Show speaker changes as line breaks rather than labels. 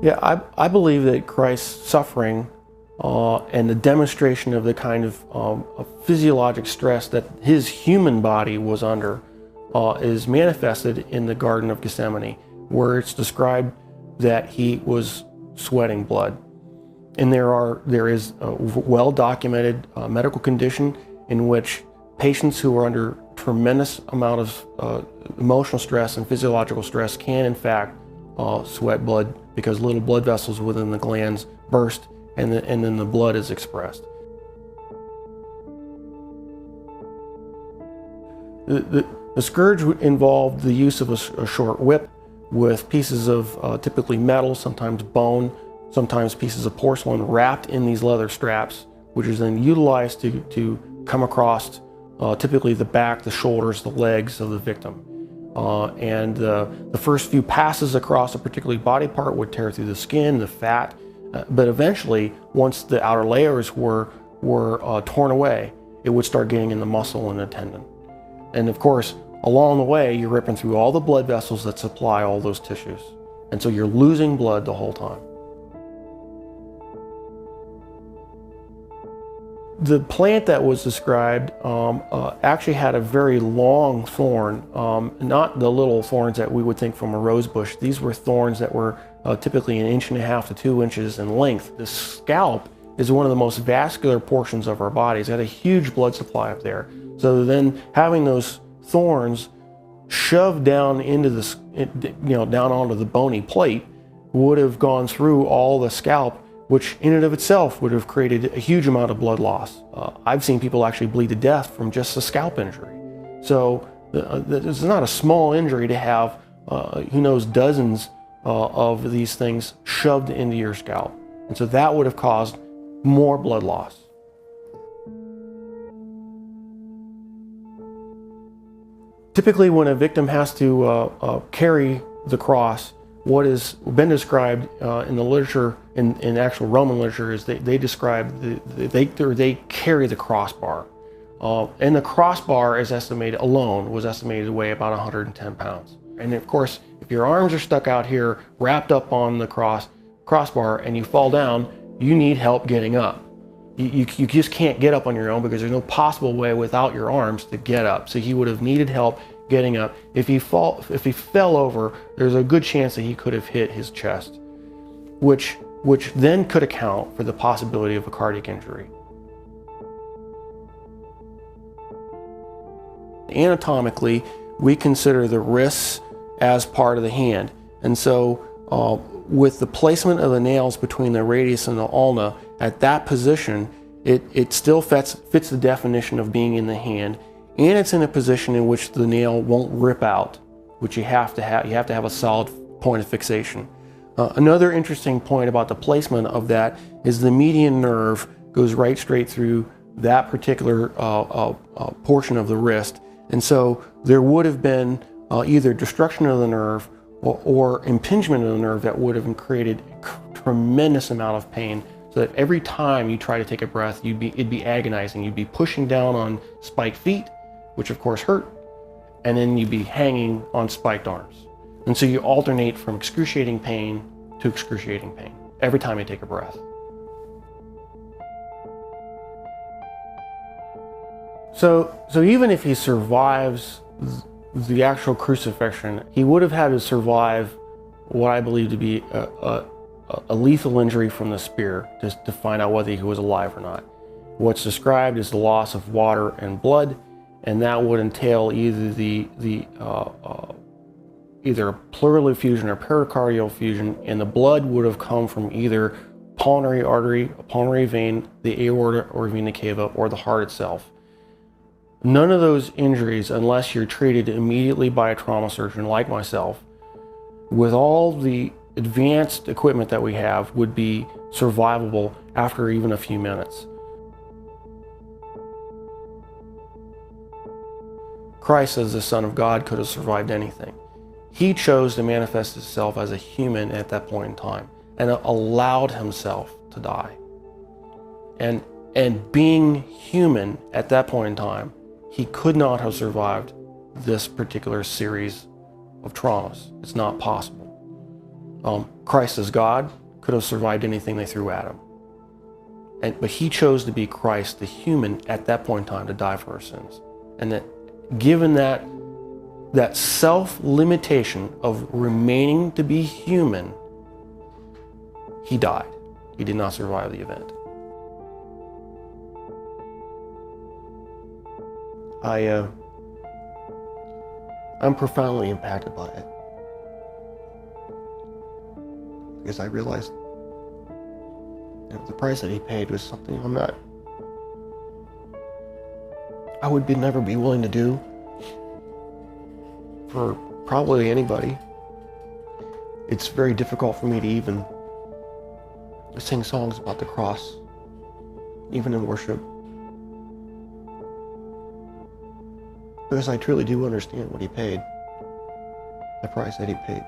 Yeah, I believe that Christ's suffering and the demonstration of the kind of physiologic stress that his human body was under is manifested in the Garden of Gethsemane, where it's described that he was sweating blood. And there is a well-documented medical condition in which patients who are under tremendous amount of emotional stress and physiological stress can in fact sweat blood, because little blood vessels within the glands burst and then the blood is expressed. The scourge involved the use of a short whip with pieces of typically metal, sometimes bone, sometimes pieces of porcelain wrapped in these leather straps, which is then utilized to come across typically the back, the shoulders, the legs of the victim. And the first few passes across a particular body part would tear through the skin, the fat, but eventually, once the outer layers were torn away, it would start getting in the muscle and the tendon. And of course, along the way, you're ripping through all the blood vessels that supply all those tissues. And so you're losing blood the whole time. The plant that was described actually had a very long thorn, not the little thorns that we would think from a rose bush. These were thorns that were typically 1.5 to 2 inches in length. The scalp is one of the most vascular portions of our bodies. It had a huge blood supply up there. So then having those thorns shoved down into the, down onto the bony plate would have gone through all the scalp, which in and of itself would have created a huge amount of blood loss. I've seen people actually bleed to death from just a scalp injury. So it's not a small injury to have, who knows, dozens of these things shoved into your scalp. And so that would have caused more blood loss. Typically when a victim has to carry the cross, what has been described in the literature, in actual Roman literature, is they describe, they carry the crossbar. And the crossbar is estimated, alone, was estimated to weigh about 110 pounds. And of course, if your arms are stuck out here, wrapped up on the crossbar, and you fall down, you need help getting up. You just can't get up on your own, because there's no possible way without your arms to get up. So he would have needed help getting up. If he fell over, there's a good chance that he could have hit his chest, which then could account for the possibility of a cardiac injury. Anatomically, we consider the wrists as part of the hand. And so with the placement of the nails between the radius and the ulna, at that position, it still fits the definition of being in the hand, and it's in a position in which the nail won't rip out, which you have to have a solid point of fixation. Another interesting point about the placement of that is the median nerve goes right straight through that particular portion of the wrist. And so there would have been either destruction of the nerve or impingement of the nerve that would have created a tremendous amount of pain, so that every time you try to take a breath, it'd be agonizing. You'd be pushing down on spiked feet, which of course hurt, and then you'd be hanging on spiked arms. And so you alternate from excruciating pain to excruciating pain every time you take a breath. So even if he survives the actual crucifixion, he would have had to survive what I believe to be a lethal injury from the spear to find out whether he was alive or not. What's described is the loss of water and blood, and that would entail either either a pleural effusion or pericardial effusion, and the blood would have come from either pulmonary artery, a pulmonary vein, the aorta or vena cava, or the heart itself. None of those injuries, unless you're treated immediately by a trauma surgeon like myself, with all the advanced equipment that we have, would be survivable after even a few minutes. Christ, as the Son of God, could have survived anything. He chose to manifest himself as a human at that point in time and allowed himself to die. And being human at that point in time, he could not have survived this particular series of traumas. It's not possible. Christ as God could have survived anything they threw at him. But he chose to be Christ, the human, at that point in time to die for our sins. And that given that self-limitation of remaining to be human, he died. He did not survive the event. I'm profoundly impacted by it. Because I realized the price that he paid was something I would never be willing to do for probably anybody. It's very difficult for me to even sing songs about the cross, even in worship, because I truly do understand what he paid, the price that he paid.